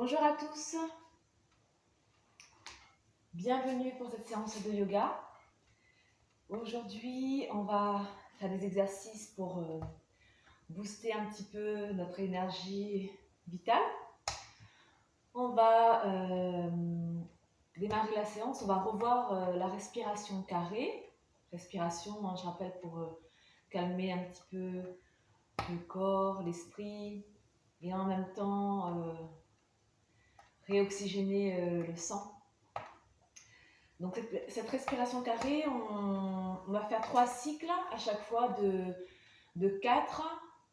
Bonjour à tous, bienvenue pour cette séance de yoga. Aujourd'hui, on va faire des exercices pour booster un petit peu notre énergie vitale. On va démarrer la séance, on va revoir la respiration carrée. Respiration, je rappelle, pour calmer un petit peu le corps, l'esprit et en même temps réoxygéner le sang. Donc cette respiration carrée, on va faire 3 cycles à chaque fois de 4,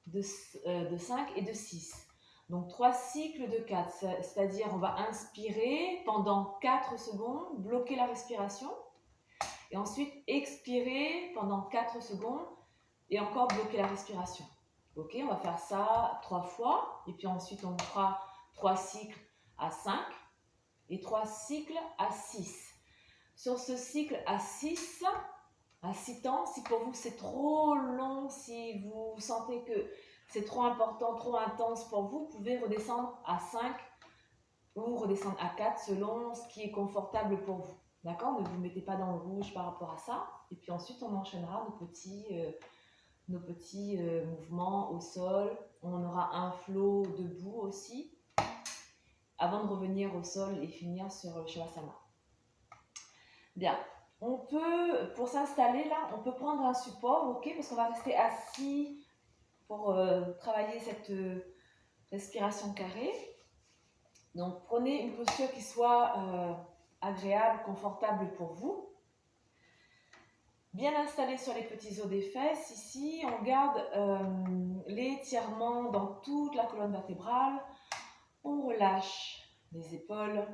de 5 et de 6. Donc 3 cycles de 4, c'est-à-dire on va inspirer pendant 4 secondes, bloquer la respiration, et ensuite expirer pendant 4 secondes et encore bloquer la respiration. Ok, on va faire ça 3 fois, et puis ensuite on fera 3 cycles à 5 et 3 cycles à 6. Sur ce cycle à 6 temps, si pour vous c'est trop long, si vous sentez que c'est trop important, trop intense pour vous, vous pouvez redescendre à 5 ou redescendre à 4 selon ce qui est confortable pour vous. D'accord? Ne vous mettez pas dans le rouge par rapport à ça. Et puis ensuite, on enchaînera nos petits mouvements au sol. On aura un flow debout aussi, avant de revenir au sol et finir sur le Shavasana. Bien, on peut, pour s'installer là, on peut prendre un support, ok, parce qu'on va rester assis pour travailler cette respiration carrée. Donc prenez une posture qui soit agréable, confortable pour vous. Bien installé sur les petits os des fesses, ici, on garde l'étirement dans toute la colonne vertébrale. On relâche les épaules.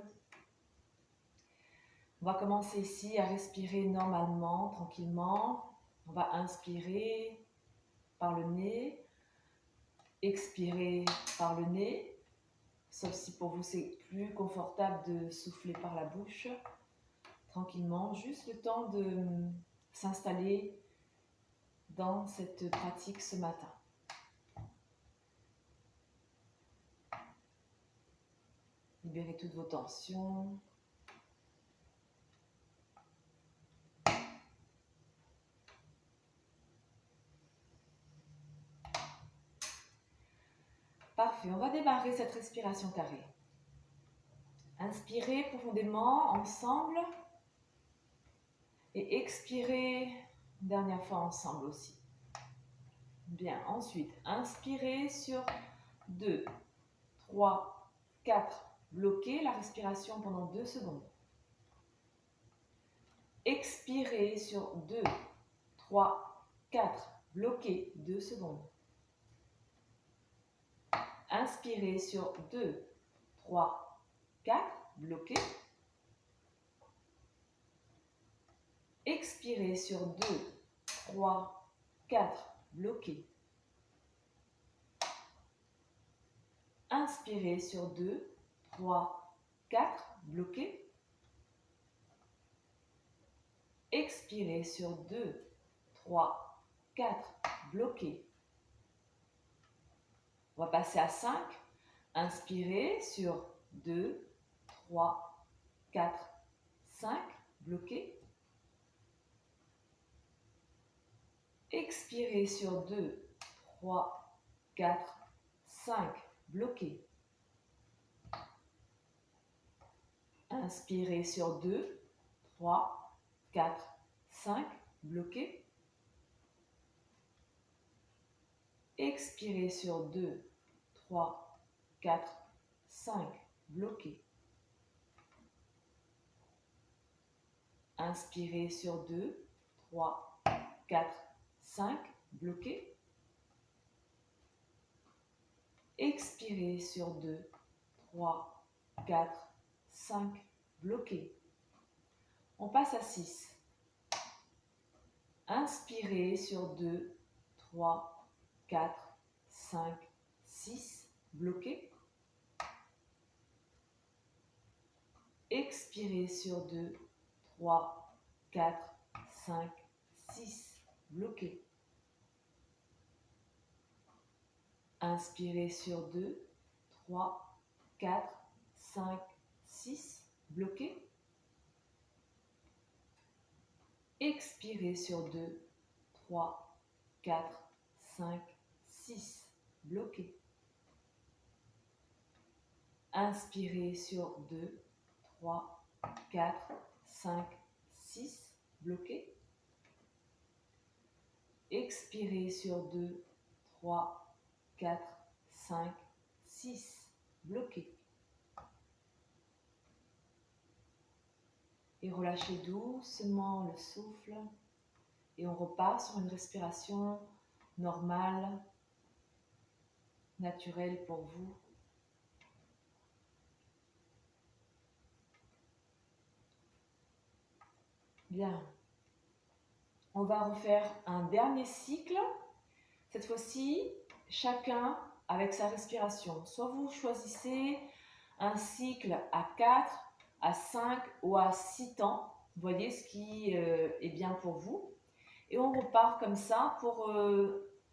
On va commencer ici à respirer normalement, tranquillement. On va inspirer par le nez, expirer par le nez, sauf si pour vous c'est plus confortable de souffler par la bouche. Tranquillement, juste le temps de s'installer dans cette pratique ce matin. Libérez toutes vos tensions. Parfait, on va démarrer cette respiration carrée. Inspirez profondément ensemble et expirez une dernière fois ensemble aussi. Bien, ensuite, inspirez sur 2, 3, 4. Bloquez la respiration pendant 2 secondes. Expirez sur 2, 3, 4. Bloquez 2 secondes. Inspirez sur 2, 3, 4. Bloquez. Expirez sur 2, 3, 4. Bloquez. Inspirez sur 2, 3, 4. Bloquez. Expirez sur 2, 3, 4. Bloquez. On va passer à 5. Inspirez sur 2, 3, 4, 5. Bloquez. Expirez sur 2, 3, 4, 5. Bloquez. Inspirez sur 2, 3, 4, 5. Bloquez. Expirez sur 2, 3, 4, 5. Bloquez. Inspirez sur 2, 3, 4, 5. Bloquez. Expirez sur 2, 3, 4, 5. Bloquez. On passe à 6. Inspirez sur 2, 3, 4, 5, 6. Bloquez. Expirez sur 2, 3, 4, 5, 6. Bloquez. Inspirez sur 2, 3, 4, 5, 6, bloqué. Expirez sur 2, 3, 4, 5, 6, bloqué. Inspirez sur 2, 3, 4, 5, 6, bloqué. Expirez sur 2, 3, 4, 5, 6, bloqué. Et relâchez doucement le souffle. Et on repart sur une respiration normale, naturelle pour vous. Bien. On va refaire un dernier cycle. Cette fois-ci, chacun avec sa respiration. Soit vous choisissez un cycle à 4, à 5 ou à 6 temps. Voyez ce qui est bien pour vous. Et on repart comme ça pour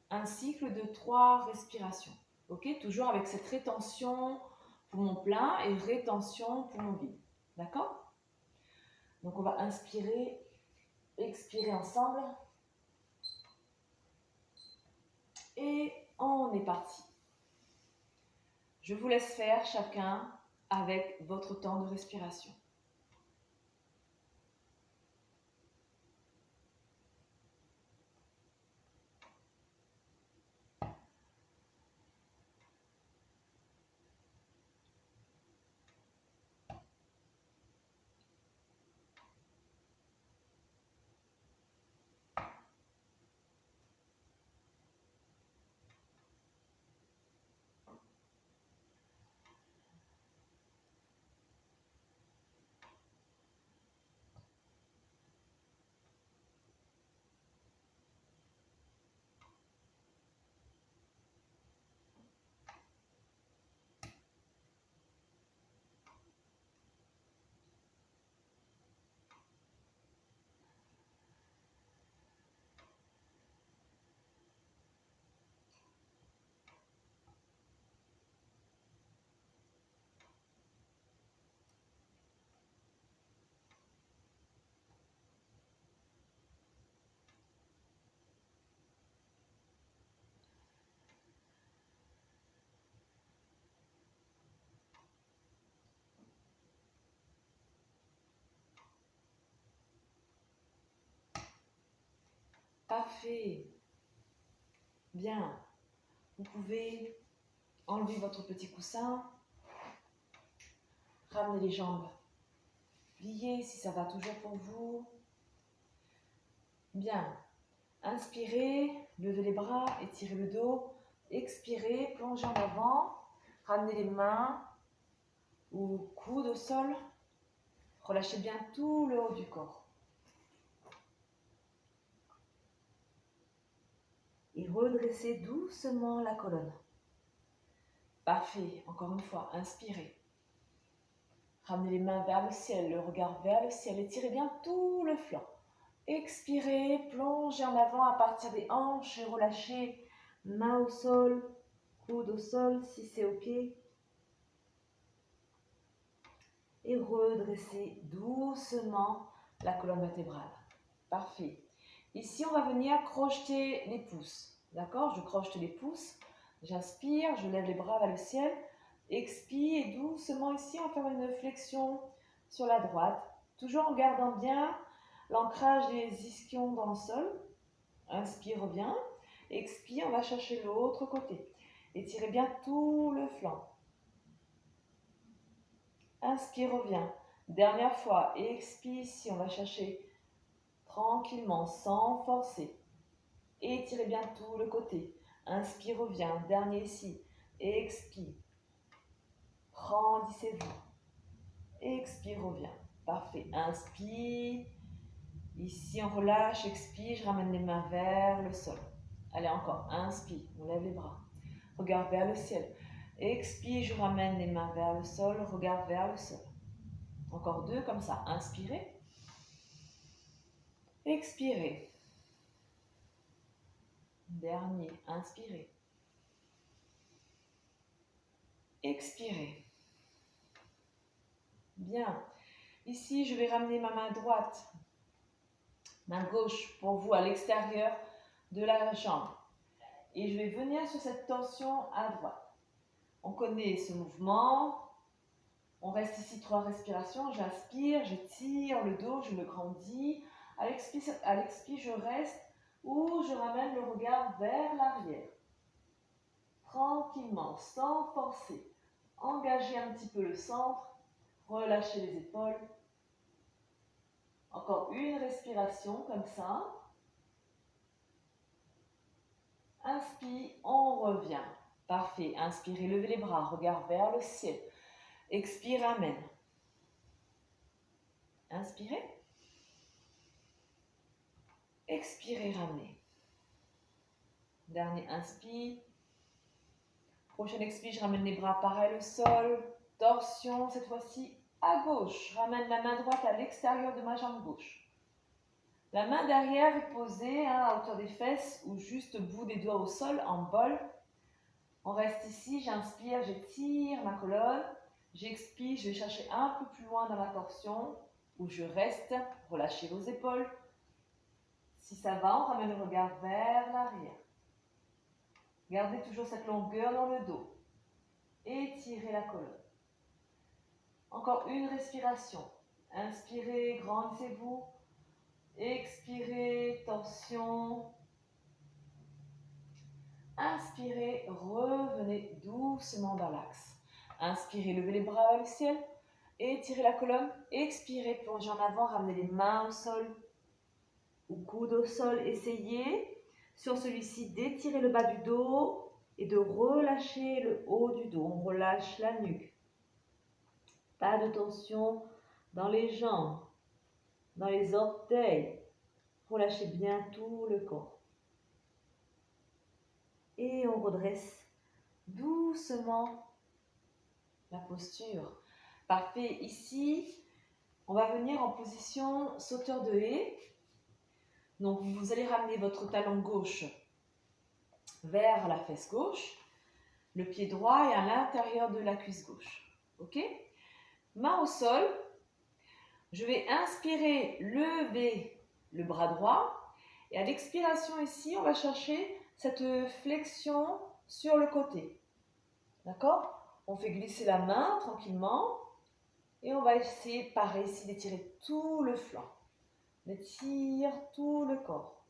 un cycle de 3 respirations. Ok, toujours avec cette rétention poumon plein et rétention poumon vide. D'accord? Donc on va inspirer, expirer ensemble. Et on est parti. Je vous laisse faire chacun avec votre temps de respiration. Parfait. Bien. Vous pouvez enlever votre petit coussin. Ramener les jambes pliées si ça va toujours pour vous. Bien. Inspirez, levez les bras, étirez le dos. Expirez, plongez en avant. Ramenez les mains ou coudes au sol. Relâchez bien tout le haut du corps. Et redressez doucement la colonne. Parfait. Encore une fois, inspirez. Ramenez les mains vers le ciel, le regard vers le ciel. Étirez bien tout le flanc. Expirez, plongez en avant à partir des hanches et relâchez. Main au sol, coude au sol si c'est OK. Et redressez doucement la colonne vertébrale. Parfait. Ici, on va venir crocheter les pouces. D'accord? Je crochete les pouces. J'inspire, je lève les bras vers le ciel. Expire et doucement ici, on va faire une flexion sur la droite. Toujours en gardant bien l'ancrage des ischions dans le sol. Inspire, reviens. Expire, on va chercher l'autre côté. Étirez bien tout le flanc. Inspire, reviens. Dernière fois. Expire ici, on va chercher tranquillement, sans forcer. Étirez bien tout le côté. Inspire, reviens. Dernier ici. Expire. Grandissez-vous. Expire, reviens. Parfait. Inspire. Ici, on relâche. Expire. Je ramène les mains vers le sol. Allez, encore. Inspire. On lève les bras. Regarde vers le ciel. Expire. Je ramène les mains vers le sol. Regarde vers le sol. Encore 2 comme ça. Inspirez. Expirez. Dernier. Inspirez. Expirez. Bien. Ici, je vais ramener ma main droite, main gauche pour vous à l'extérieur de la jambe. Et je vais venir sur cette torsion à droite. On connaît ce mouvement. On reste ici 3 respirations. J'inspire, j'étire le dos, je le grandis. À l'expire, je reste ou je ramène le regard vers l'arrière. Tranquillement, sans forcer. Engagez un petit peu le centre. Relâchez les épaules. Encore une respiration comme ça. Inspire, on revient. Parfait. Inspirez, levez les bras, regard vers le ciel. Expire, ramène. Inspirez. Expirez, ramenez. Dernier inspire. Prochaine expire, je ramène les bras pareil au sol. Torsion, cette fois-ci à gauche. Je ramène la main droite à l'extérieur de ma jambe gauche. La main derrière est posée à hauteur des fesses ou juste au bout des doigts au sol en bol. On reste ici, j'inspire, j'étire ma colonne. J'expire, je vais chercher un peu plus loin dans la torsion où je reste. Relâchez vos épaules. Si ça va, on ramène le regard vers l'arrière. Gardez toujours cette longueur dans le dos. Étirez la colonne. Encore une respiration. Inspirez, grandissez-vous. Expirez, torsion. Inspirez, revenez doucement dans l'axe. Inspirez, levez les bras vers le ciel. Étirez la colonne. Expirez, plongez en avant, ramenez les mains au sol. Ou coude au sol. Essayez, sur celui-ci, d'étirer le bas du dos et de relâcher le haut du dos. On relâche la nuque. Pas de tension dans les jambes, dans les orteils. Relâchez bien tout le corps. Et on redresse doucement la posture. Parfait. Ici, on va venir en position sauteur de haie. Donc, vous allez ramener votre talon gauche vers la fesse gauche. Le pied droit est à l'intérieur de la cuisse gauche. Ok? Main au sol. Je vais inspirer, lever le bras droit. Et à l'expiration ici, on va chercher cette flexion sur le côté. D'accord? On fait glisser la main tranquillement. Et on va essayer, pareil ici, d'étirer tout le flanc. On étire tout le corps.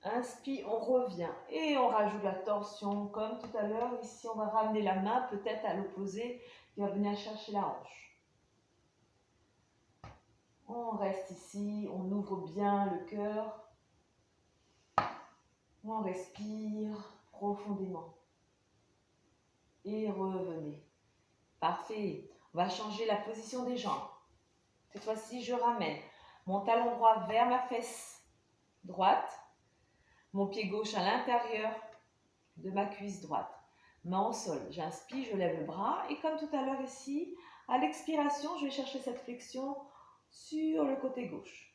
Inspire, on revient. Et on rajoute la torsion comme tout à l'heure. Ici, on va ramener la main peut-être à l'opposé qui va venir chercher la hanche. On reste ici, on ouvre bien le cœur. On respire profondément. Et revenez. Parfait. On va changer la position des jambes. Cette fois-ci, je ramène mon talon droit vers ma fesse droite. Mon pied gauche à l'intérieur de ma cuisse droite. Main au sol. J'inspire, je lève le bras. Et comme tout à l'heure ici, à l'expiration, je vais chercher cette flexion sur le côté gauche.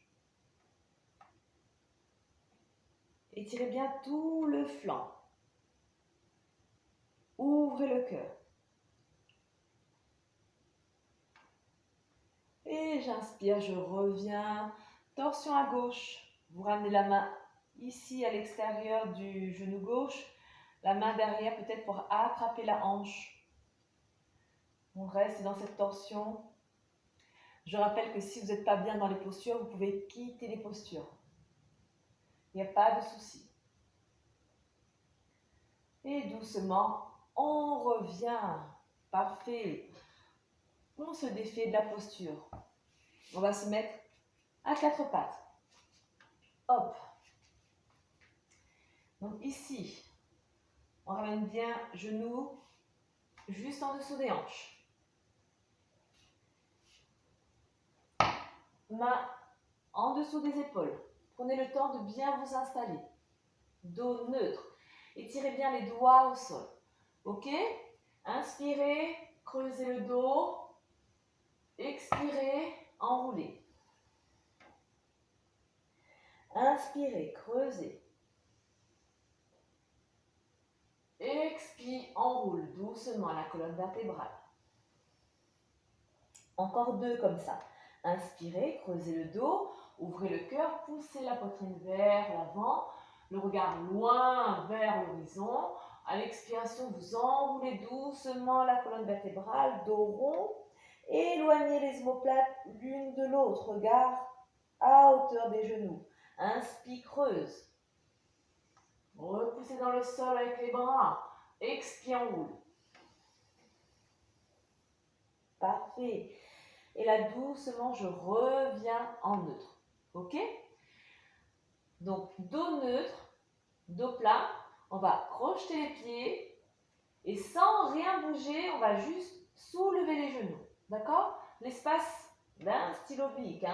Étirez bien tout le flanc. Ouvrez le cœur. Et j'inspire, je reviens. Torsion à gauche. Vous ramenez la main ici à l'extérieur du genou gauche. La main derrière peut-être pour attraper la hanche. On reste dans cette torsion. Je rappelle que si vous n'êtes pas bien dans les postures, vous pouvez quitter les postures. Il n'y a pas de souci. Et doucement, on revient. Parfait. On se défait de la posture. On va se mettre à 4 pattes. Hop. Donc ici, on ramène bien genoux juste en dessous des hanches. Main en dessous des épaules. Prenez le temps de bien vous installer. Dos neutre. Étirez bien les doigts au sol. Ok? Inspirez, creusez le dos. Expirez, enroulez. Inspirez, creusez. Expire, enroule doucement la colonne vertébrale. Encore 2 comme ça. Inspirez, creusez le dos, ouvrez le cœur, poussez la poitrine vers l'avant, le regard loin vers l'horizon. À l'expiration, vous enroulez doucement la colonne vertébrale, dos rond. Éloignez les omoplates l'une de l'autre, regard à hauteur des genoux. Inspire, creuse. Repoussez dans le sol avec les bras. Expire, enroule. Parfait. Et là, doucement, je reviens en neutre. Ok? Donc, dos neutre, dos plat. On va crocheter les pieds. Et sans rien bouger, on va juste soulever les genoux. D'accord? L'espace d'un stylo bic,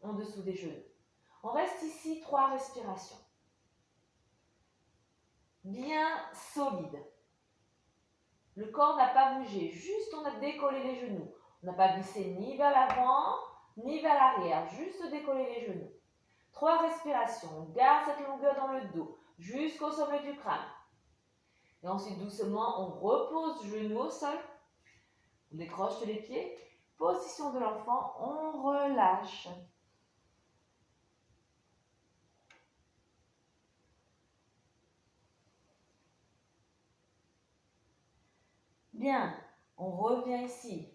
en dessous des genoux. On reste ici 3 respirations. Bien solide. Le corps n'a pas bougé, juste on a décollé les genoux. On n'a pas glissé ni vers l'avant, ni vers l'arrière, juste décoller les genoux. 3 respirations, on garde cette longueur dans le dos, jusqu'au sommet du crâne. Et ensuite, doucement, on repose genoux au sol. On décroche les pieds. Position de l'enfant, on relâche. Bien, on revient ici.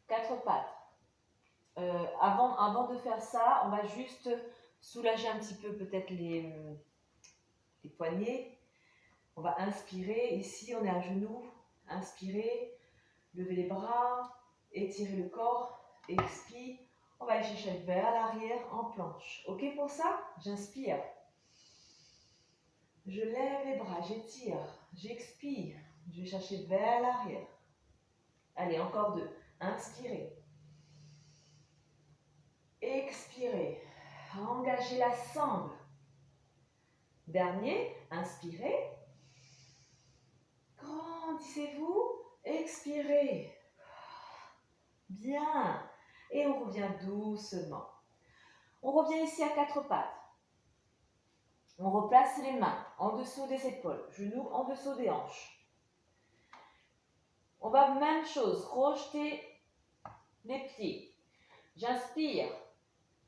4 pattes. Avant de faire ça, on va juste soulager un petit peu peut-être les poignets. On va inspirer. Ici, on est à genoux. Inspirez. Levez les bras. Étirez le corps. Expire. On va aller chercher vers l'arrière en planche. Ok pour ça? J'inspire. Je lève les bras. J'étire. J'expire. Je vais chercher vers l'arrière. Allez, encore 2. Inspirez. Expirez. Engagez la sangle. Dernier, inspirez. Grandissez-vous. Expirez. Bien. Et on revient doucement. On revient ici à 4 pattes. On replace les mains en dessous des épaules, genoux en dessous des hanches. On va même chose, crocheter les pieds. J'inspire.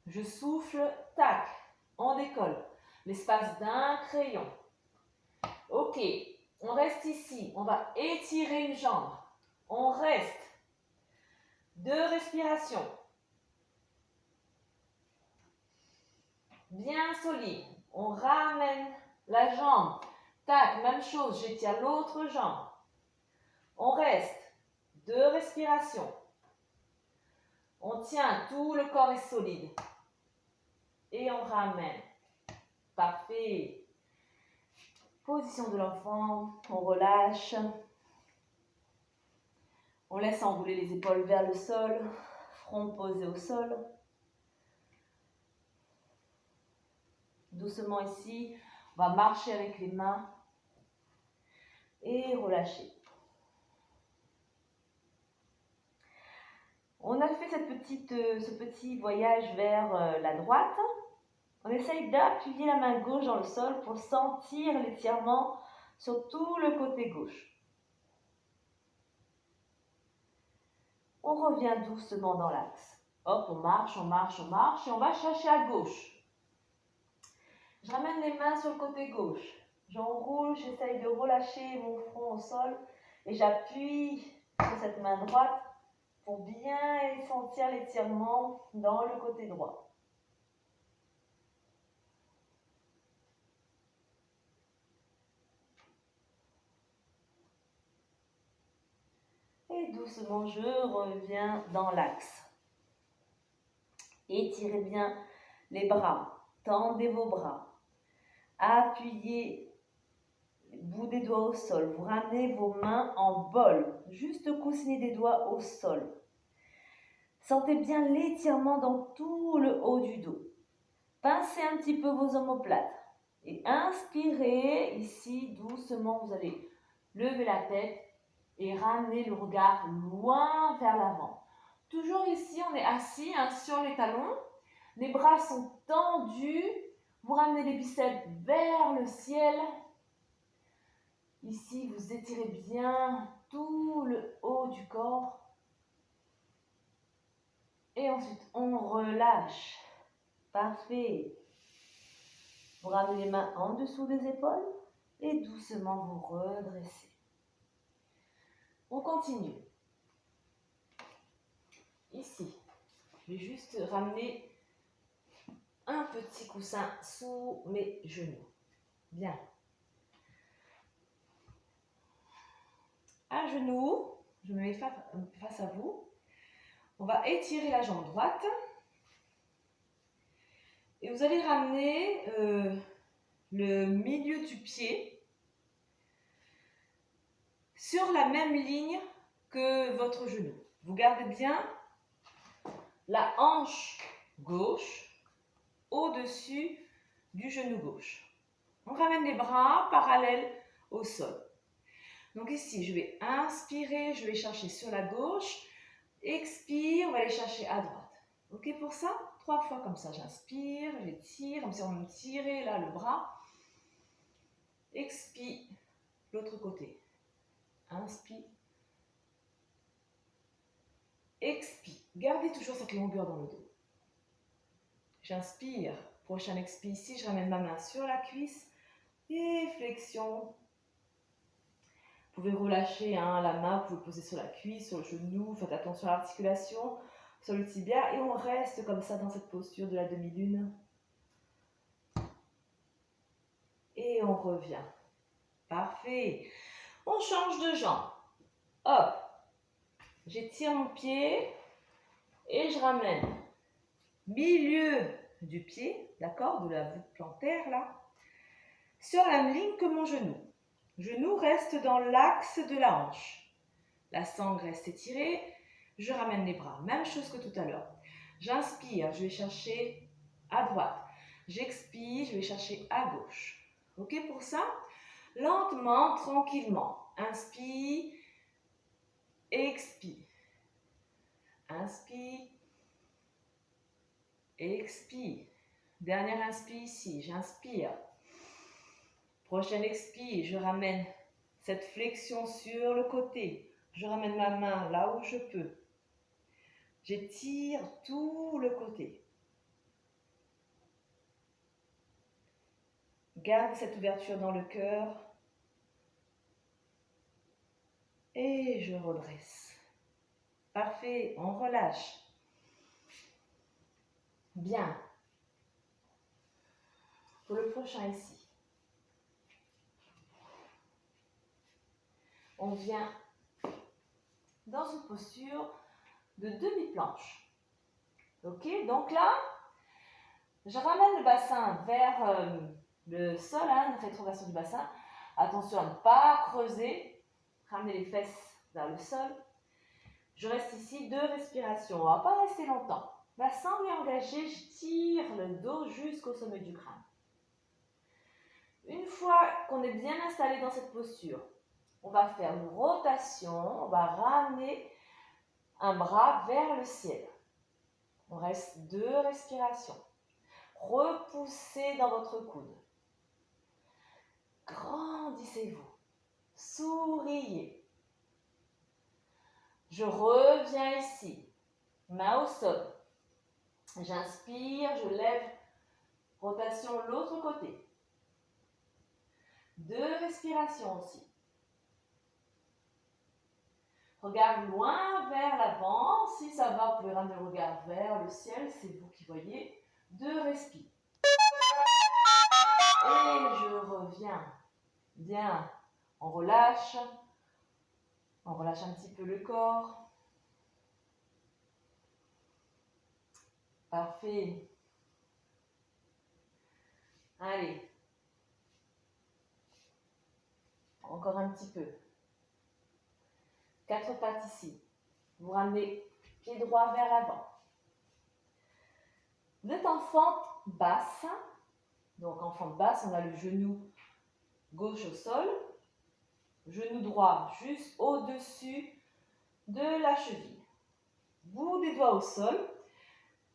Je souffle, tac, on décolle. L'espace d'un crayon. Ok, on reste ici. On va étirer une jambe. On reste. 2 respirations. Bien solide. On ramène la jambe. Tac, même chose, j'étire l'autre jambe. On reste. 2 respirations. On tient, tout le corps est solide. Et on ramène. Parfait. Position de l'enfant, on relâche. On laisse enrouler les épaules vers le sol, front posé au sol. Doucement ici, on va marcher avec les mains et relâcher. On a fait ce petit voyage vers la droite. On essaye d'appuyer la main gauche dans le sol pour sentir l'étirement sur tout le côté gauche. On revient doucement dans l'axe. Hop, on marche, on marche, on marche et on va chercher à gauche. Je ramène les mains sur le côté gauche. J'enroule, j'essaye de relâcher mon front au sol et j'appuie sur cette main droite pour bien sentir l'étirement dans le côté droit. Et doucement, je reviens dans l'axe. Étirez bien les bras, tendez vos bras. Appuyez le bout des doigts au sol. Vous ramenez vos mains en bol. Juste coussiner des doigts au sol. Sentez bien l'étirement dans tout le haut du dos. Pincez un petit peu vos omoplates. Et inspirez. Ici, doucement, vous allez lever la tête et ramener le regard loin vers l'avant. Toujours ici, on est assis sur les talons. Les bras sont tendus. Vous ramenez les biceps vers le ciel. Ici, vous étirez bien tout le haut du corps. Et ensuite, on relâche. Parfait. Vous ramenez les mains en dessous des épaules et doucement vous redressez. On continue. Ici, je vais juste ramener un petit coussin sous mes genoux. Bien. À genoux, je me mets face à vous. On va étirer la jambe droite. Et vous allez ramener le milieu du pied sur la même ligne que votre genou. Vous gardez bien la hanche gauche au-dessus du genou gauche. On ramène les bras parallèles au sol. Donc ici, je vais inspirer, je vais chercher sur la gauche. Expire, on va aller chercher à droite. Ok pour ça? 3 fois comme ça. J'inspire, j'étire, comme si on me tirait là le bras. Expire, l'autre côté. Inspire. Expire. Gardez toujours cette longueur dans le dos. J'inspire. Prochain expire ici, je ramène ma main sur la cuisse. Et flexion. Vous pouvez relâcher la main, vous pouvez poser sur la cuisse, sur le genou. Faites attention à l'articulation, sur le tibia. Et on reste comme ça dans cette posture de la demi-lune. Et on revient. Parfait. On change de jambe. Hop. J'étire mon pied et je ramène milieu du pied, d'accord, de la voûte plantaire là, sur la même ligne que mon genou. Genou reste dans l'axe de la hanche. La sangle reste étirée. Je ramène les bras. Même chose que tout à l'heure. J'inspire, je vais chercher à droite. J'expire, je vais chercher à gauche. Ok pour ça? Lentement, tranquillement. Inspire, expire. Inspire, expire. Dernière inspire ici, j'inspire. Prochaine expire, je ramène cette flexion sur le côté. Je ramène ma main là où je peux. J'étire tout le côté. Garde cette ouverture dans le cœur. Et je redresse. Parfait, on relâche. Bien. Pour le prochain ici. On vient dans une posture de demi-planche. Ok, donc là, je ramène le bassin vers le sol, une rétroversion du bassin. Attention à ne pas creuser. Ramenez les fesses vers le sol. Je reste ici 2 respirations. On ne va pas rester longtemps. La sangle est engagée, je tire le dos jusqu'au sommet du crâne. Une fois qu'on est bien installé dans cette posture, on va faire une rotation, on va ramener un bras vers le ciel. On reste 2 respirations. Repoussez dans votre coude. Grandissez-vous. Souriez. Je reviens ici. Main au sol. J'inspire, je lève. Rotation l'autre côté. 2 respirations aussi. Regard loin vers l'avant. Si ça va, vous pouvez ramener le regard vers le ciel. C'est vous qui voyez. 2 respires. Et je reviens. Bien. On relâche. On relâche un petit peu le corps. Parfait. Allez. Encore un petit peu. 4 pattes ici. Vous ramenez pied droit vers l'avant. Vous êtes en fente basse. Donc en fente basse, on a le genou gauche au sol. Genou droit juste au-dessus de la cheville. Bout des doigts au sol.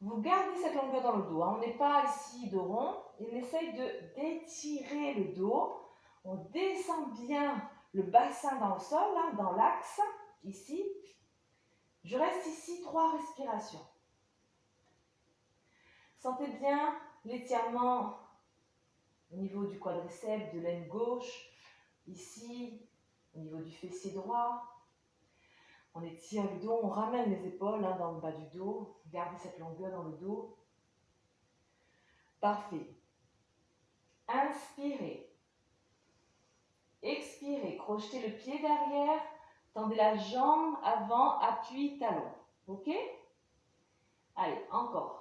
Vous gardez cette longueur dans le dos. On n'est pas ici de rond. On essaye d'étirer le dos. On descend bien le bassin dans le sol, là, dans l'axe, ici. Je reste ici 3 respirations. Sentez bien l'étirement au niveau du quadriceps, de l'aine gauche, ici, au niveau du fessier droit. On étire le dos, on ramène les épaules dans le bas du dos. Gardez cette longueur dans le dos. Parfait. Inspirez. Expirez. Crochetez le pied derrière. Tendez la jambe avant, appui, talon. Ok? Allez, encore.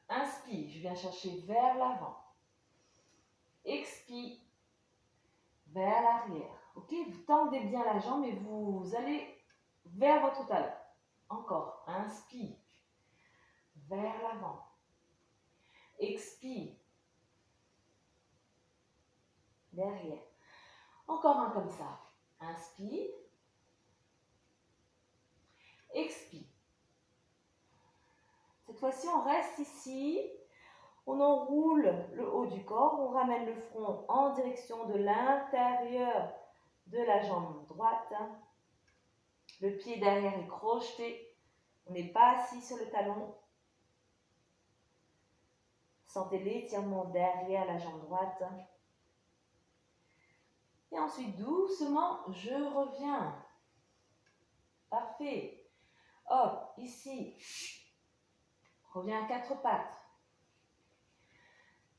Inspire. Je viens chercher vers l'avant. Expire. Vers l'arrière. Ok? Vous tendez bien la jambe et vous allez vers votre talon. Encore. Inspire. Vers l'avant. Expire. Derrière. Encore un comme ça. Inspire. Expire. Cette fois-ci, on reste ici. On enroule le haut du corps. On ramène le front en direction de l'intérieur de la jambe droite. Le pied derrière est crocheté. On n'est pas assis sur le talon. Sentez l'étirement derrière la jambe droite. Et ensuite, doucement, je reviens. Parfait. Hop, ici. Reviens à quatre pattes.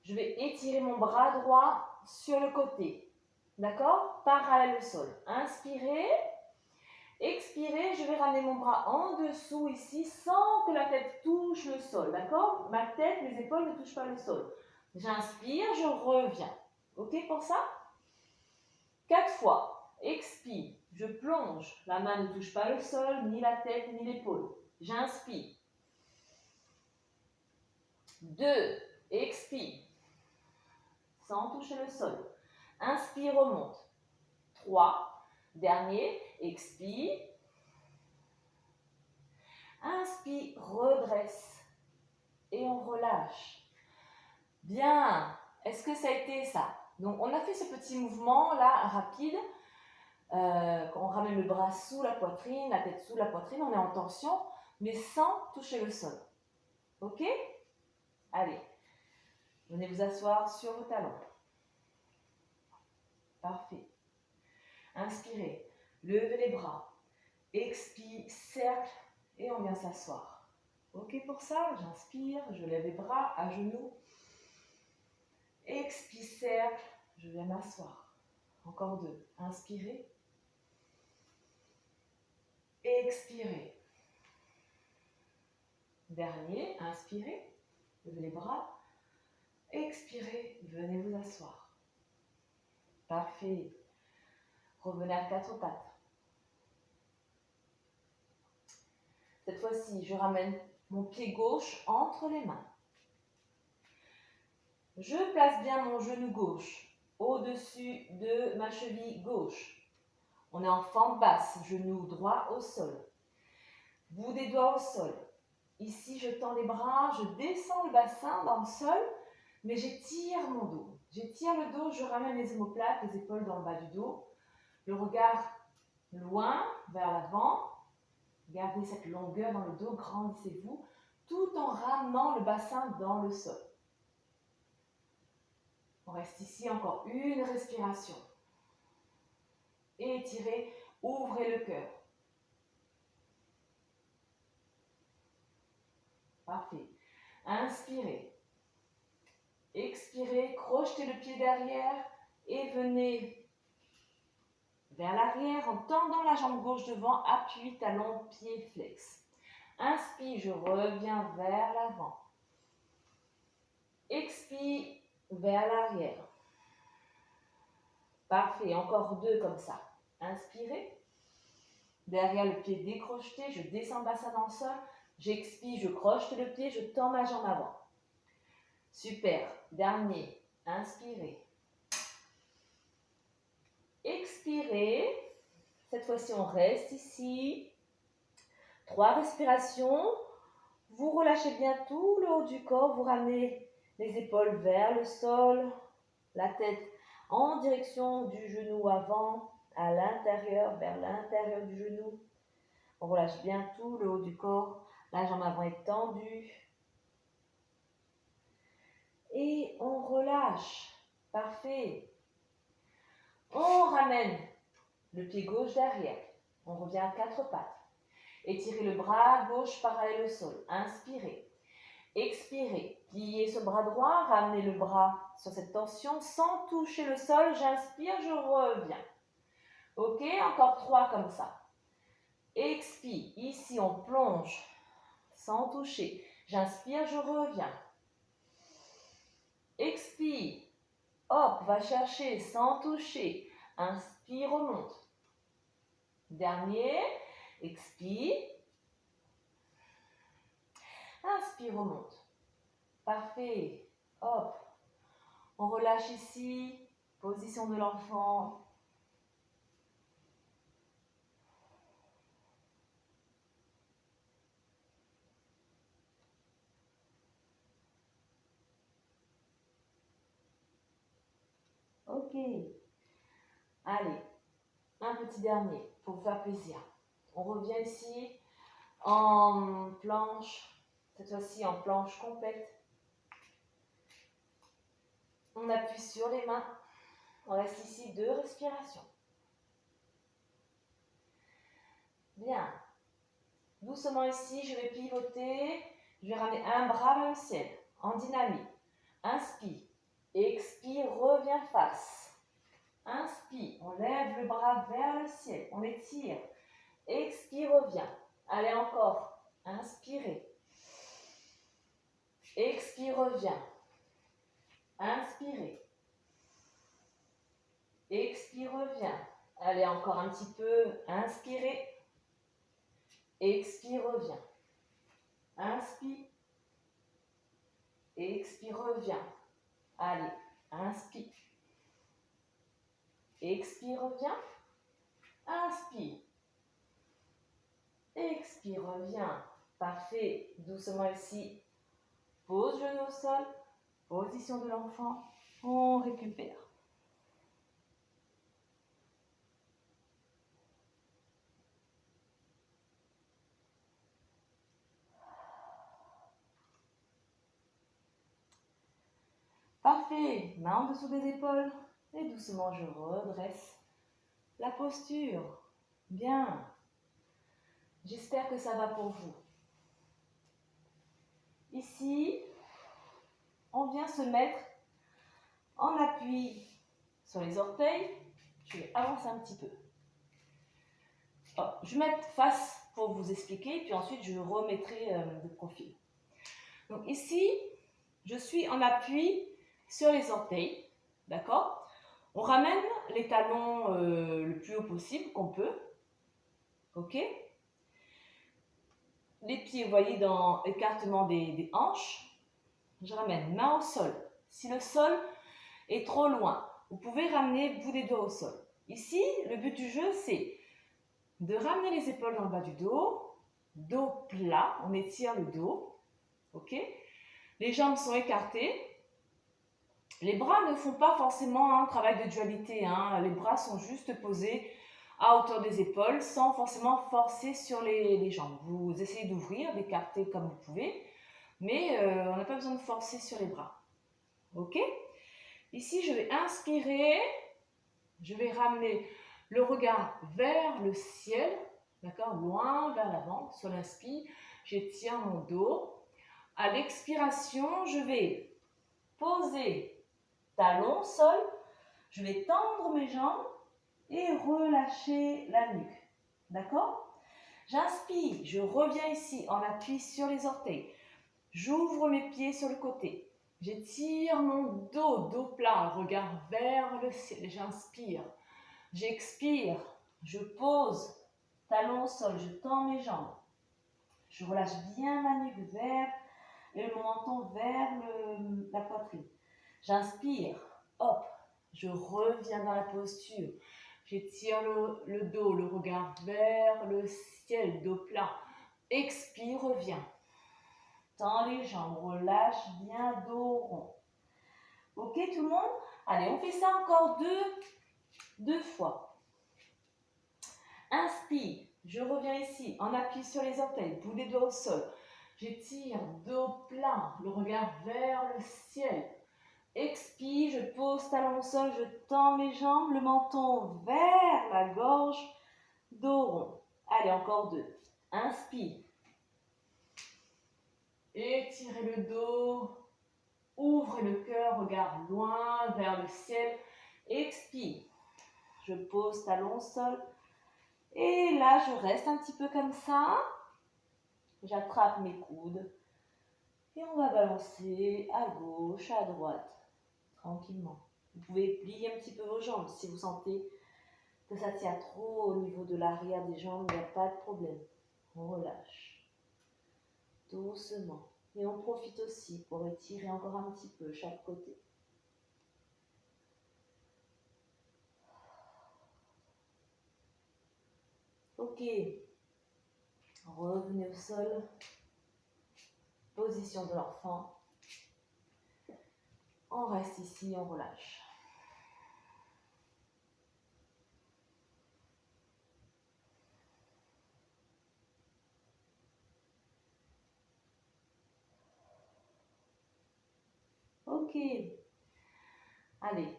Je vais étirer mon bras droit sur le côté. D'accord? Parallèle au sol. Inspirez. Expirez. Je vais ramener mon bras en dessous ici sans que la tête touche le sol. D'accord? Ma tête, mes épaules ne touchent pas le sol. J'inspire, je reviens. Ok pour ça? 4 fois. Expire. Je plonge. La main ne touche pas le sol, ni la tête, ni l'épaule. J'inspire. 2. Expire. Sans toucher le sol. Inspire, remonte. 3. Dernier. Expire. Inspire, redresse. Et on relâche. Bien. Est-ce que ça a été ça? Donc, on a fait ce petit mouvement là, rapide. On ramène le bras sous la poitrine, la tête sous la poitrine. On est en tension, mais sans toucher le sol. Ok? Allez. Venez vous asseoir sur vos talons. Parfait. Inspirez. Levez les bras. Expire, cercle. Et on vient s'asseoir. Ok pour ça? J'inspire. Je lève les bras à genoux. Expire, cercle. Je viens m'asseoir. Encore 2. Inspirez. Expirez. Dernier. Inspirez. Levez les bras. Expirez. Venez vous asseoir. Parfait. Revenez à quatre pattes. Cette fois-ci, je ramène mon pied gauche entre les mains. Je place bien mon genou gauche au-dessus de ma cheville gauche. On est en fente basse, genou droit au sol. Bout des doigts au sol. Ici, je tends les bras, je descends le bassin dans le sol, mais j'étire mon dos. J'étire le dos, je ramène les omoplates, les épaules dans le bas du dos. Le regard loin, vers l'avant. Gardez cette longueur dans le dos, grandissez-vous, tout en ramenant le bassin dans le sol. On reste ici encore une respiration. Étirez, ouvrez le cœur. Parfait. Inspirez. Expirez, crochetez le pied derrière et venez vers l'arrière en tendant la jambe gauche devant, appui, talon, pied, flex. Inspire, je reviens vers l'avant. Expire, vers l'arrière. Parfait, encore 2 comme ça. Inspirez. Derrière le pied décrocheté, je descends le bassin dans le sol. J'expire, je crochete le pied, je tends ma jambe avant. Super. Dernier. Inspirez. Expirez. Cette fois-ci, on reste ici. 3 respirations. Vous relâchez bien tout le haut du corps. Vous ramenez les épaules vers le sol. La tête en direction du genou avant, à l'intérieur, vers l'intérieur du genou. On relâche bien tout le haut du corps. La jambe avant est tendue. on relâche. Parfait. On ramène le pied gauche derrière. On revient à quatre pattes. Étirez le bras gauche parallèle au sol. Inspirez. Expirez. Pliez ce bras droit. Ramenez le bras sur cette torsion sans toucher le sol. J'inspire, je reviens. Ok, encore 3 comme ça. Expire. Ici, on plonge sans toucher. J'inspire, je reviens. Expire. Hop, va chercher sans toucher. Inspire, remonte. Dernier. Expire. Inspire, remonte. Parfait. Hop. On relâche ici. Position de l'enfant. Ok. Allez, un petit dernier pour vous faire plaisir. On revient ici en planche, cette fois-ci en planche complète. On appuie sur les mains. On reste ici 2 respirations. Bien. Doucement ici, je vais pivoter. Je vais ramener un bras vers le ciel en dynamique. Inspire. Expire, reviens face. Inspire, on lève le bras vers le ciel, on étire. Expire, reviens. Allez encore. Inspirez. Expire, reviens. Inspirez. Expire, reviens. Allez encore un petit peu. Inspirez. Expire, reviens. Inspire. Expire, reviens. Allez, inspire. Expire, reviens. Inspire. Expire, reviens. Parfait. Doucement ici. Pose genou au sol. Position de l'enfant. On récupère. Parfait. Main en dessous des épaules. Et doucement, je redresse la posture. Bien. J'espère que ça va pour vous. Ici, on vient se mettre en appui sur les orteils. Je vais avancer un petit peu. Oh, je vais mettre face pour vous expliquer, puis ensuite je remettrai de profil. Donc ici, je suis en appui sur les orteils, d'accord? On ramène les talons le plus haut possible qu'on peut, ok? Les pieds, vous voyez, dans l'écartement des hanches. Je ramène main au sol. Si le sol est trop loin, vous pouvez ramener le bout des doigts au sol. Ici, le but du jeu, c'est de ramener les épaules dans le bas du dos, dos plat, on étire le dos, ok? Les jambes sont écartées. Les bras ne font pas forcément un travail de dualité, hein. Les bras sont juste posés à hauteur des épaules sans forcément forcer sur les jambes. Vous essayez d'ouvrir, d'écarter comme vous pouvez, mais on n'a pas besoin de forcer sur les bras. Ok? Ici, je vais inspirer, je vais ramener le regard vers le ciel, d'accord, loin vers l'avant. Sur l'inspire, j'étire mon dos. À l'expiration, je vais poser talon au sol, je vais tendre mes jambes et relâcher la nuque, d'accord? J'inspire, je reviens ici en appui sur les orteils. J'ouvre mes pieds sur le côté. J'étire mon dos, dos plat, regard vers le ciel. J'inspire. J'expire. Je pose, talon au sol, je tends mes jambes. Je relâche bien ma nuque vers et mon menton vers la poitrine. J'inspire. Hop. Je reviens dans la posture. J'étire le dos, le regard vers le ciel, dos plat. Expire, reviens. Tends les jambes, relâche bien, dos rond. Ok tout le monde? Allez, on fait ça encore deux fois. Inspire, je reviens ici, en appui sur les orteils, bout des doigts au sol. J'étire, dos plat, le regard vers le ciel. Expire, je pose talon au sol, je tends mes jambes, le menton vers la gorge, dos rond. Allez, encore 2. Inspire. Étirez le dos. Ouvrez le cœur, regarde loin vers le ciel. Expire. Je pose talon au sol. Et là, je reste un petit peu comme ça. J'attrape mes coudes. Et on va balancer à gauche, à droite. Tranquillement. Vous pouvez plier un petit peu vos jambes. Si vous sentez que ça tient trop au niveau de l'arrière des jambes, il n'y a pas de problème. On relâche. Doucement. Et on profite aussi pour étirer encore un petit peu chaque côté. Ok. Revenez au sol. Position de l'enfant. On reste ici, on relâche. Ok. Allez,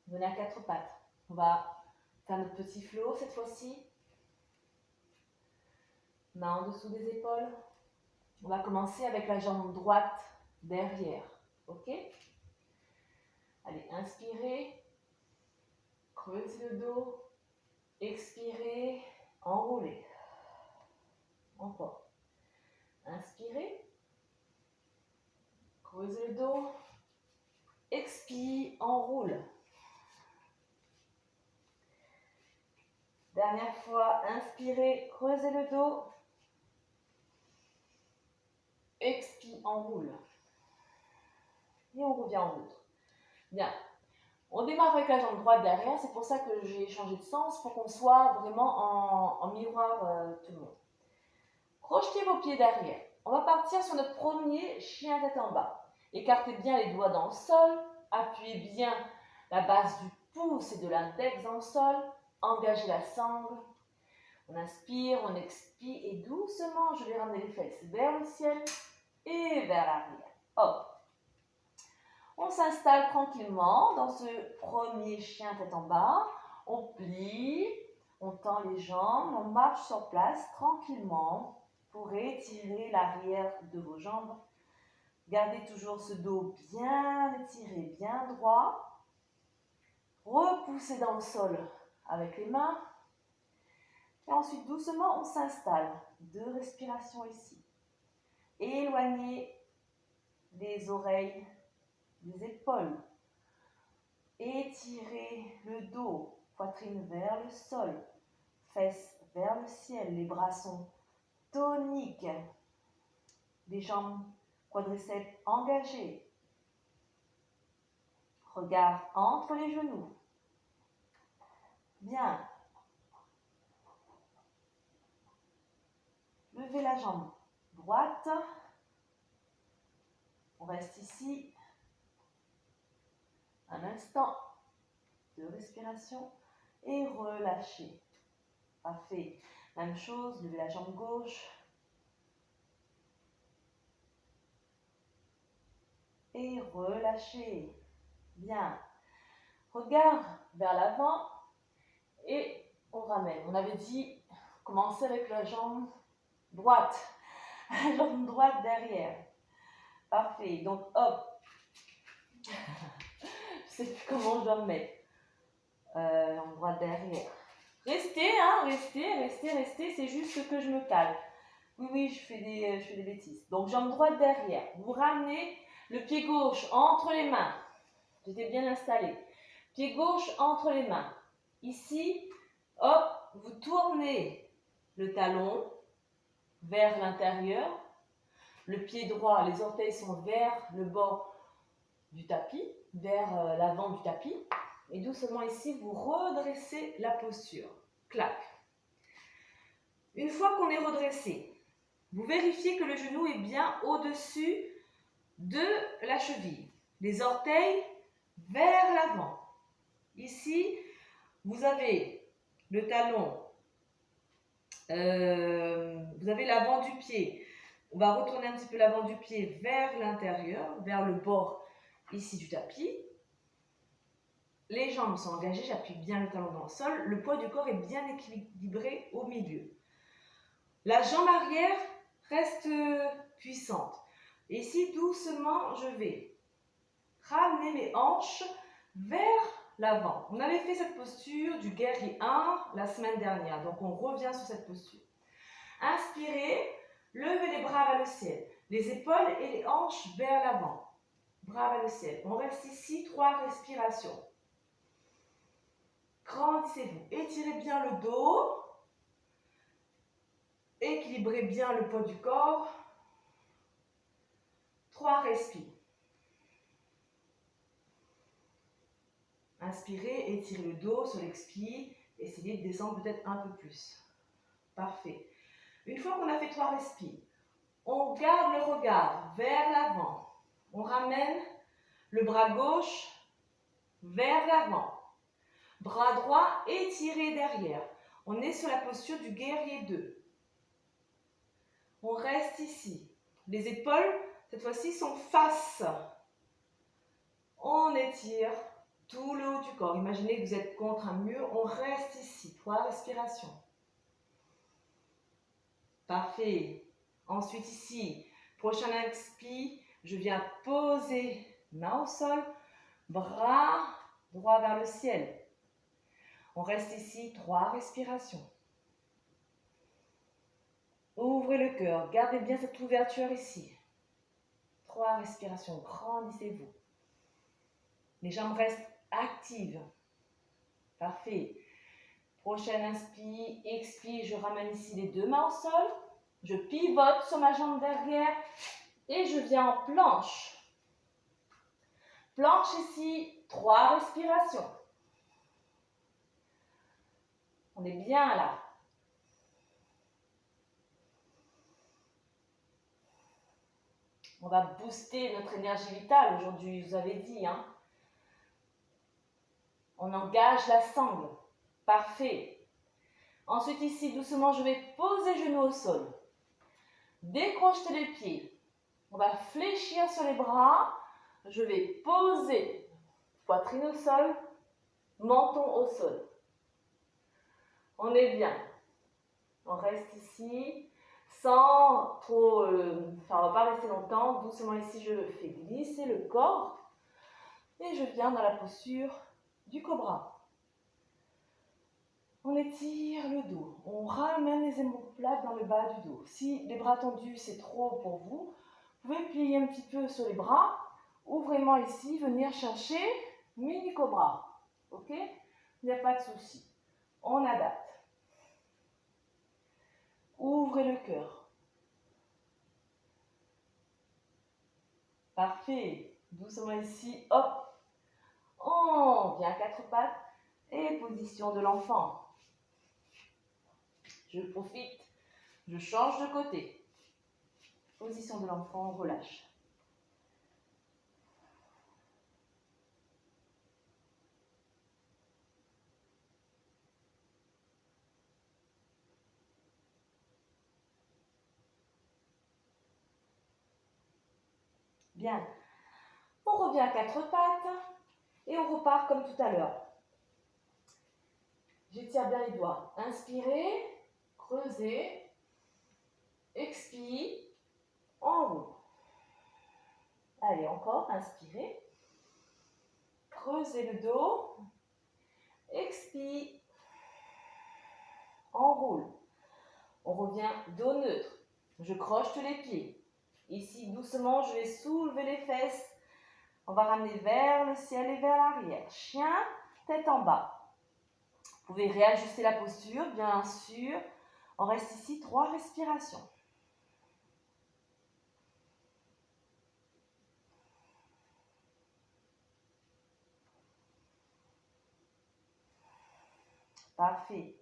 venez à 4 pattes. On va faire notre petit flow cette fois-ci. Main en dessous des épaules. On va commencer avec la jambe droite derrière. Ok? Allez, inspirez. Creusez le dos. Expirez. Enroulez. Encore. Inspirez. Creusez le dos. Expire. Enroule. Dernière fois. Inspirez. Creusez le dos. Expire. Enroule. Et on revient en neutre. Bien. On démarre avec la jambe droite derrière. C'est pour ça que j'ai changé de sens pour qu'on soit vraiment en miroir tout le monde. Projetez vos pieds derrière. On va partir sur notre premier chien tête en bas. Écartez bien les doigts dans le sol. Appuyez bien la base du pouce et de l'index dans le sol. Engagez la sangle. On inspire, on expire et doucement, je vais ramener les fesses vers le ciel et vers l'arrière. Hop. On s'installe tranquillement dans ce premier chien tête en bas. On plie, on tend les jambes, on marche sur place tranquillement pour étirer l'arrière de vos jambes. Gardez toujours ce dos bien étiré, bien droit. Repoussez dans le sol avec les mains. Et ensuite, doucement, on s'installe. 2 respirations ici. Éloignez les oreilles des épaules. Étirez le dos, poitrine vers le sol, fesses vers le ciel. Les bras sont toniques. Les jambes, quadriceps engagés. Regard entre les genoux. Bien. Levez la jambe droite. On reste ici. Un instant de respiration et relâchez. Parfait. Même chose, levez la jambe gauche. Et relâchez. Bien. Regard vers l'avant et on ramène. On avait dit commencer avec la jambe droite. La jambe droite derrière. Parfait. Donc hop. Je ne sais plus comment je dois me mettre. Jambe droite derrière. Restez, hein, restez. C'est juste que je me calme. Oui, je fais des bêtises. Donc jambe droite derrière. Vous ramenez le pied gauche entre les mains. J'étais bien installée. Pied gauche entre les mains. Ici, hop, vous tournez le talon vers l'intérieur. Le pied droit, les orteils sont vers le bord du tapis, vers l'avant du tapis. Et doucement ici, vous redressez la posture. Clac. Une fois qu'on est redressé, vous vérifiez que le genou est bien au-dessus de la cheville. Les orteils vers l'avant. Ici, vous avez le talon, vous avez l'avant du pied. On va retourner un petit peu l'avant du pied vers l'intérieur, vers le bord ici du tapis. Les jambes sont engagées, j'appuie bien le talon dans le sol. Le poids du corps est bien équilibré au milieu. La jambe arrière reste puissante. Et ici, doucement, je vais ramener mes hanches vers l'avant. On avait fait cette posture du guerrier 1 la semaine dernière. Donc, on revient sur cette posture. Inspirez, levez les bras vers le ciel. Les épaules et les hanches vers l'avant. Bras vers le ciel. On reste ici, 3 respirations. Grandissez-vous. Étirez bien le dos. Équilibrez bien le poids du corps. 3 respires. Inspirez, étirez le dos sur l'expire. Essayez de descendre peut-être un peu plus. Parfait. Une fois qu'on a fait 3 respires, on garde le regard vers l'avant. On ramène le bras gauche vers l'avant. Bras droit étiré derrière. On est sur la posture du guerrier 2. On reste ici. Les épaules, cette fois-ci, sont face. On étire tout le haut du corps. Imaginez que vous êtes contre un mur. On reste ici. 3 respirations. Parfait. Ensuite ici, prochain expire, je viens poser main au sol, bras droit vers le ciel. On reste ici, 3 respirations. Ouvrez le cœur, gardez bien cette ouverture ici. 3 respirations, grandissez-vous. Les jambes restent actives. Parfait. Prochain inspire, expire, je ramène ici les 2 mains au sol. Je pivote sur ma jambe derrière et je viens en planche. Planche ici, 3 respirations. On est bien là. On va booster notre énergie vitale aujourd'hui, je vous avais dit. On engage la sangle. Parfait. Ensuite ici, doucement, je vais poser genoux au sol. Décrocher les pieds. On va fléchir sur les bras. Je vais poser poitrine au sol, menton au sol. On est bien. On reste ici sans trop... on ne va pas rester longtemps. Doucement ici, je fais glisser le corps. Et je viens dans la posture du cobra. On étire le dos. On ramène les épaules plates dans le bas du dos. Si les bras tendus, c'est trop pour vous, vous pouvez plier un petit peu sur les bras. Ou vraiment ici, venir chercher mini cobra. Ok? Il n'y a pas de souci. On adapte. Ouvrez le cœur. Parfait. Doucement ici, hop. On vient à 4 pattes et position de l'enfant. Je profite, je change de côté. Position de l'enfant, on relâche. Bien. On revient à 4 pattes et on repart comme tout à l'heure. J'étire bien les doigts. Inspirez, creusez, expire, enroule. Allez, encore, inspirez, creusez le dos, expire, enroule. On revient dos neutre. Je croche les pieds. Ici, doucement, je vais soulever les fesses. On va ramener vers le ciel et vers l'arrière. Chien, tête en bas. Vous pouvez réajuster la posture, bien sûr. On reste ici 3 respirations. Parfait.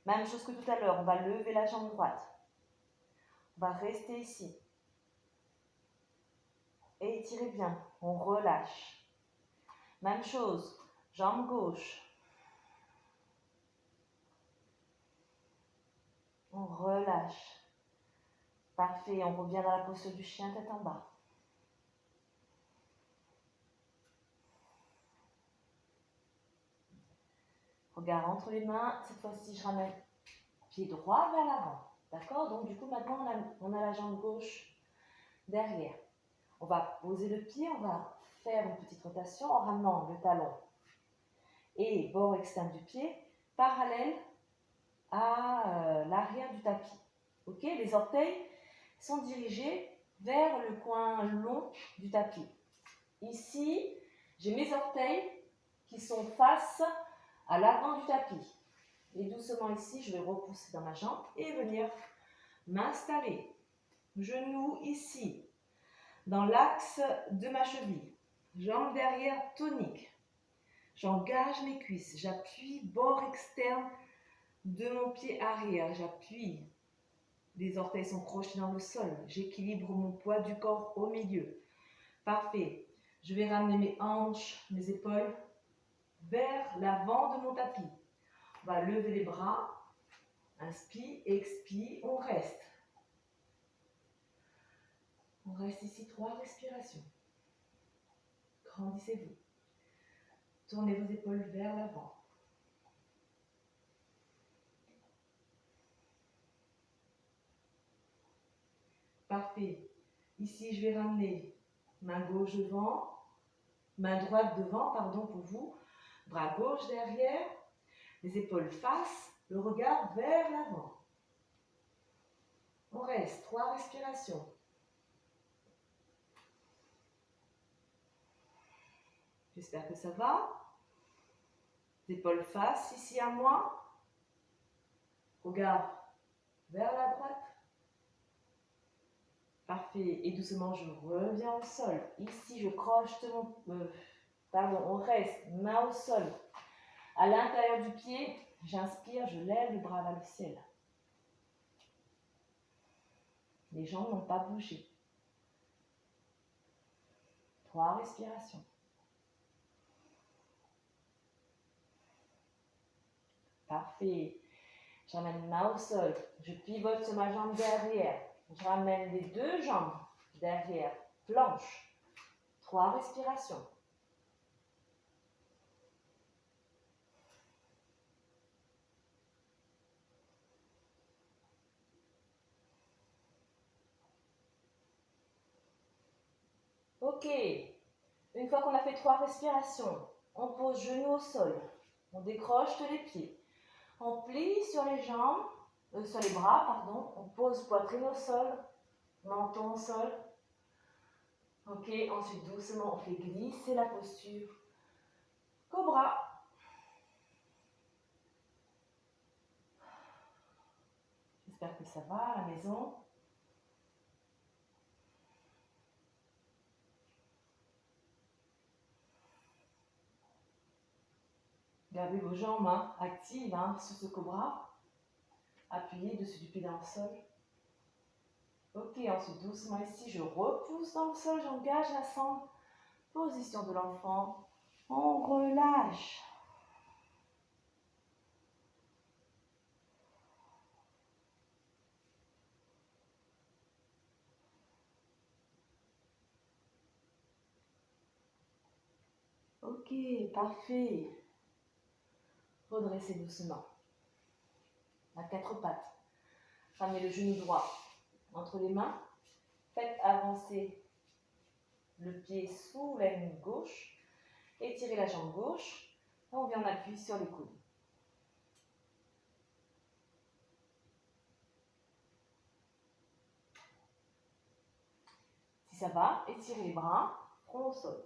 Même chose que tout à l'heure, on va lever la jambe droite. On va rester ici. Et étirez bien, on relâche. Même chose, jambe gauche. On relâche. Parfait, on revient dans la posture du chien, tête en bas. Regarde, entre les mains, cette fois-ci, je ramène pied droit vers l'avant. D'accord? Donc, du coup, maintenant, on a la jambe gauche derrière. On va poser le pied, on va faire une petite rotation en ramenant le talon et bord externe du pied parallèle à l'arrière du tapis. Ok? Les orteils sont dirigés vers le coin long du tapis. Ici, j'ai mes orteils qui sont face à l'avant du tapis. Et doucement ici, je vais repousser dans ma jambe et venir m'installer. Genou ici, dans l'axe de ma cheville. Jambe derrière tonique. J'engage mes cuisses. J'appuie bord externe de mon pied arrière. J'appuie. Les orteils sont crochés dans le sol. J'équilibre mon poids du corps au milieu. Parfait. Je vais ramener mes hanches, mes épaules vers l'avant de mon tapis. On va lever les bras. Inspire, expire, on reste. On reste ici 3 respirations. Grandissez-vous. Tournez vos épaules vers l'avant. Parfait. Ici, je vais ramener main gauche devant, main droite devant, pardon pour vous, bras gauche derrière, les épaules face, le regard vers l'avant. On reste 3 respirations. J'espère que ça va. Épaules face, ici à moi. Regard vers la droite. Parfait. Et doucement, je reviens au sol. Ici, je croche mon... on reste, main au sol. À l'intérieur du pied, j'inspire, je lève le bras vers le ciel. Les jambes n'ont pas bougé. 3 respirations. Parfait. Je ramène main au sol. Je pivote sur ma jambe derrière. Je ramène les 2 jambes derrière. Planche. 3 respirations. Ok. Une fois qu'on a fait 3 respirations, on pose genou au sol. On décroche les pieds. On plie sur les jambes, sur les bras, pardon. On pose poitrine au sol, menton au sol. Ok, ensuite doucement, on fait glisser la posture. Cobra. J'espère que ça va à la maison. Gardez vos jambes actives sur ce cobra. Appuyez dessus du pied dans le sol. Ok, ensuite doucement ici, je repousse dans le sol, j'engage la sangle. Position de l'enfant. On relâche. Ok, parfait. Redressez doucement. À 4 pattes. Ramenez le genou droit entre les mains. Faites avancer le pied sous la nuque gauche. Étirez la jambe gauche. On vient en appui sur les coudes. Si ça va, étirez les bras, front au sol.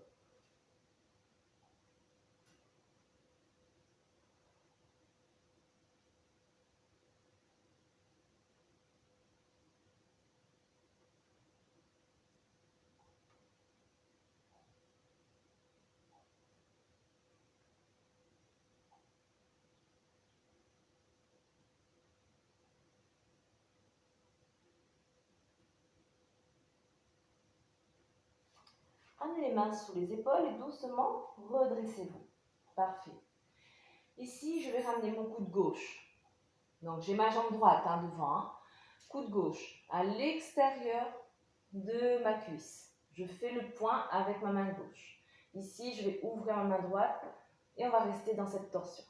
Ramenez les mains sous les épaules et doucement, redressez-vous. Parfait. Ici, je vais ramener mon coude gauche. Donc, j'ai ma jambe droite devant. Coude gauche à l'extérieur de ma cuisse. Je fais le point avec ma main gauche. Ici, je vais ouvrir ma main droite et on va rester dans cette torsion.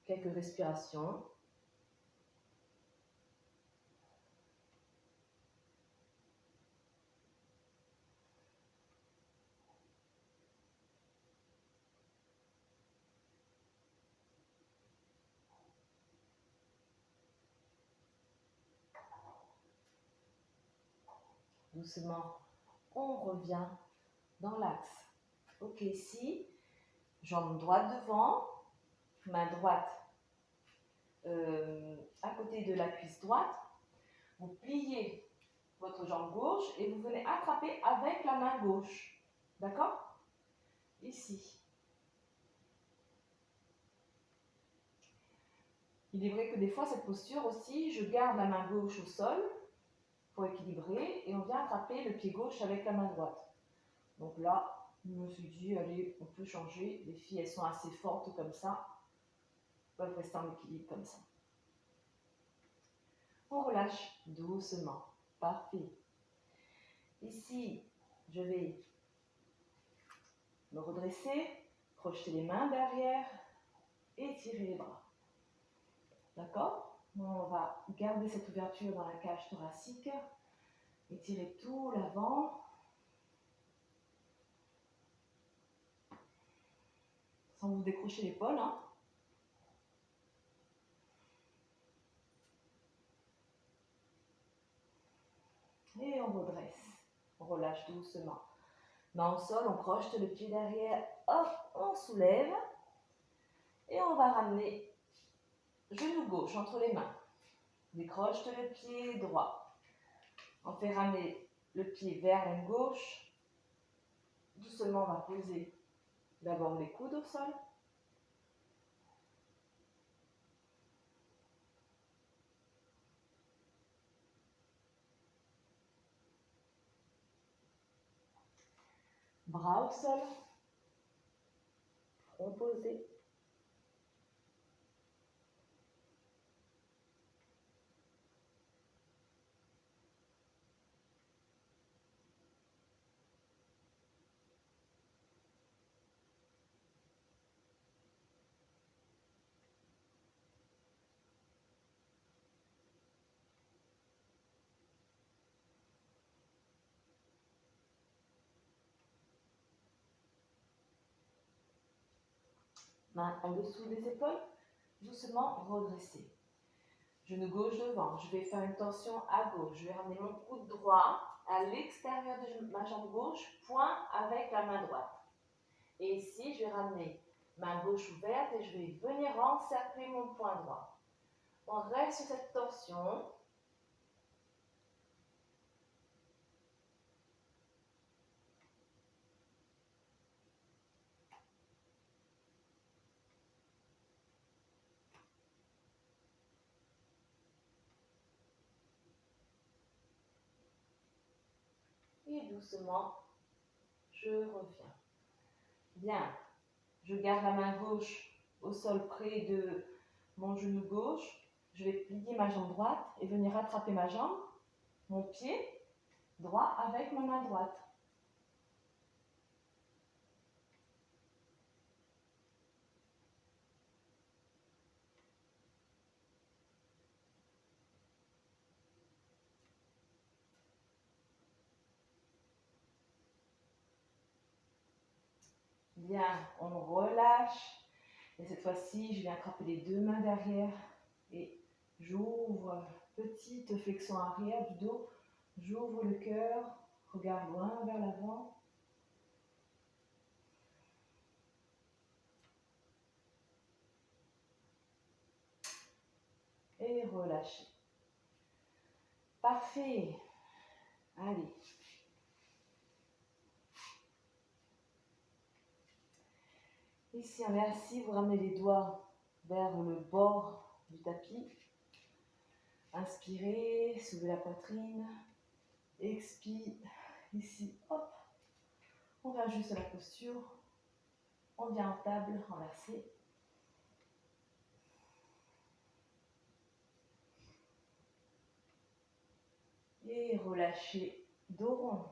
quelques respirations. Doucement, on revient dans l'axe. Ok, ici, jambe droite devant, main droite à côté de la cuisse droite. Vous pliez votre jambe gauche et vous venez attraper avec la main gauche. D'accord? Ici. Il est vrai que des fois, cette posture aussi, je garde la main gauche au sol pour équilibrer et on vient attraper le pied gauche avec la main droite. Donc là, je me suis dit, allez, on peut changer. Les filles, elles sont assez fortes comme ça. Elles peuvent rester en équilibre comme ça. On relâche doucement. Parfait. Ici, je vais me redresser, projeter les mains derrière et tirer les bras. D'accord? On va garder cette ouverture dans la cage thoracique. Étirer tout l'avant. Sans vous décrocher l'épaule. Hein. Et on redresse. On relâche doucement. Main au sol, on croche le pied derrière. Hop, on soulève. Et on va ramener genou gauche entre les mains. Décroche le pied droit. On fait ramener le pied vers la gauche. Doucement, on va poser d'abord les coudes au sol. Bras au sol. Front posé. Main en dessous des épaules, doucement redresser. Genou gauche devant, je vais faire une tension à gauche. Je vais ramener mon coude droit à l'extérieur de ma jambe gauche, point avec la main droite. Et ici, je vais ramener main gauche ouverte et je vais venir encercler mon poing droit. On reste sur cette tension. Et doucement, je reviens. Bien, je garde la main gauche au sol près de mon genou gauche. Je vais plier ma jambe droite et venir rattraper ma jambe, mon pied droit avec ma main droite. Bien, on relâche. Et cette fois-ci, je viens attraper les deux mains derrière et j'ouvre, petite flexion arrière du dos. J'ouvre le cœur, regarde loin vers l'avant. Et relâchez. Parfait. Allez. Ici, on est assis, vous ramenez les doigts vers le bord du tapis. Inspirez, soulevez la poitrine. Expire. Ici, hop. On réajuste la posture. On vient en table renversée. Et relâchez dos rond.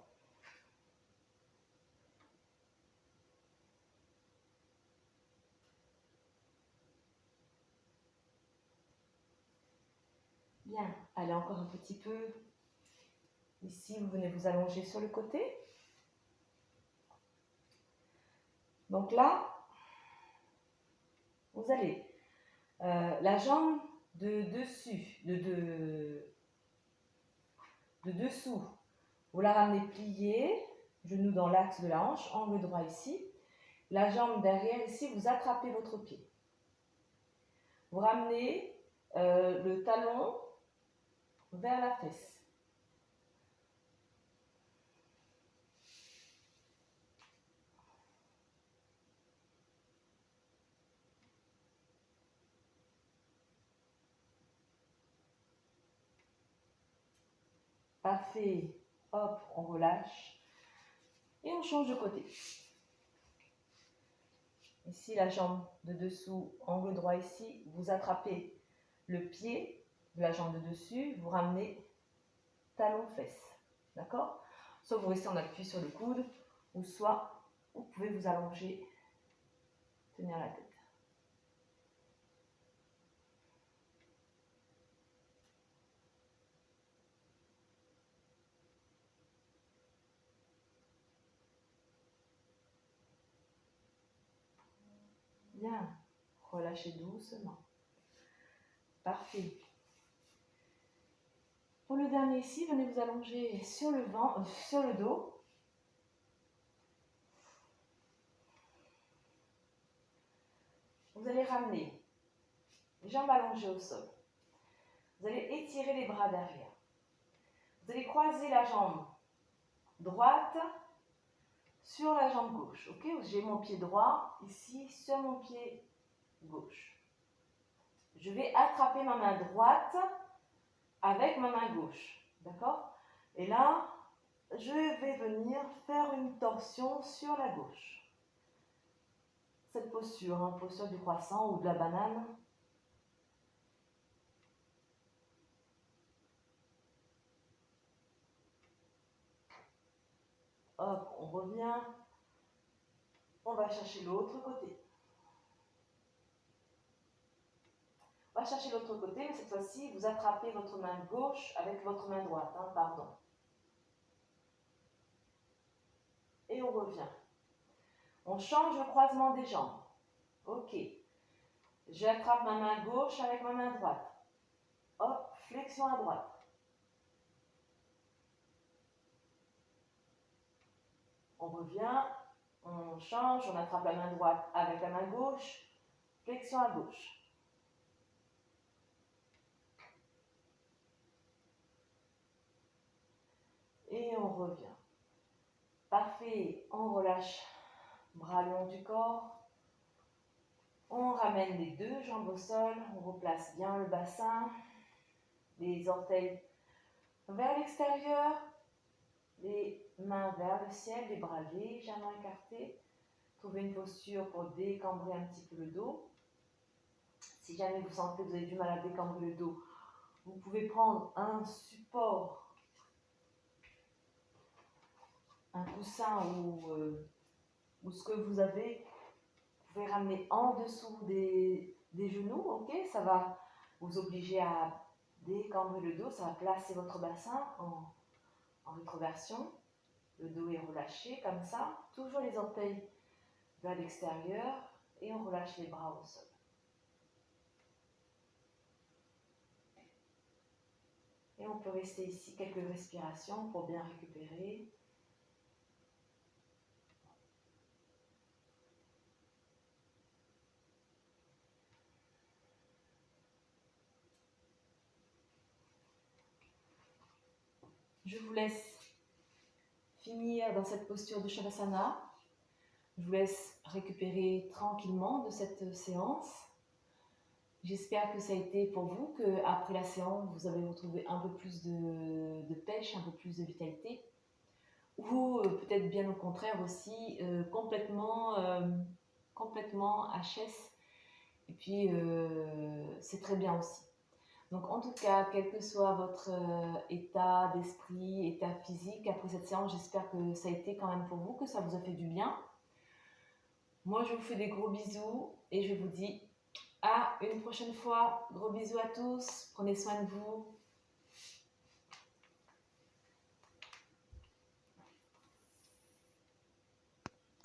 Bien, allez encore un petit peu. Ici, vous venez vous allonger sur le côté. Donc là, vous allez la jambe de dessus, de dessous, vous la ramenez pliée, genou dans l'axe de la hanche, angle droit ici. La jambe derrière ici, vous attrapez votre pied. Vous ramenez le talon vers la fesse. Parfait. Hop, on relâche. Et on change de côté. Ici, la jambe de dessous, angle droit ici. Vous attrapez le pied de la jambe de dessus. Vous ramenez talon-fesse. D'accord? Soit vous restez en appui sur le coude, ou soit vous pouvez vous allonger, tenir la tête. Bien. Relâchez doucement. Parfait. Pour le dernier ici, venez vous allonger sur le sur le dos. Vous allez ramener les jambes allongées au sol. Vous allez étirer les bras derrière. Vous allez croiser la jambe droite sur la jambe gauche. Ok? J'ai mon pied droit ici sur mon pied gauche. Je vais attraper ma main droite avec ma main gauche. D'accord? Et là, je vais venir faire une torsion sur la gauche. Cette posture, hein, posture du croissant ou de la banane. Hop, on revient. On va chercher l'autre côté. On va chercher l'autre côté, mais cette fois-ci, vous attrapez votre main gauche avec votre main droite. Hein, pardon. Et on revient. On change le croisement des jambes. Ok. J'attrape ma main gauche avec ma main droite. Hop, flexion à droite. On revient, on change, on attrape la main droite avec la main gauche, flexion à gauche. Et on revient. Parfait, on relâche, bras le long du corps. On ramène les deux jambes au sol, on replace bien le bassin, les orteils vers l'extérieur, les mains vers le ciel, les bras légèrement écartés. Trouvez une posture pour décambrer un petit peu le dos. Si jamais vous sentez que vous avez du mal à décambrer le dos, vous pouvez prendre un support, un coussin ou ce que vous avez. Vous pouvez ramener en dessous des genoux, ok? Ça va vous obliger à décambrer le dos, ça va placer votre bassin en rétroversion. Le dos est relâché comme ça, toujours les orteils vers l'extérieur et on relâche les bras au sol. Et on peut rester ici quelques respirations pour bien récupérer. Je vous laisse finir dans cette posture de Shavasana. Je vous laisse récupérer tranquillement de cette séance. J'espère que ça a été pour vous, qu'après la séance, vous avez retrouvé un peu plus de pêche, un peu plus de vitalité. Ou peut-être bien au contraire aussi, complètement HS. Et puis, c'est très bien aussi. Donc en tout cas, quel que soit votre état d'esprit, état physique, après cette séance, j'espère que ça a été quand même pour vous, que ça vous a fait du bien. Moi, je vous fais des gros bisous et je vous dis à une prochaine fois. Gros bisous à tous, prenez soin de vous.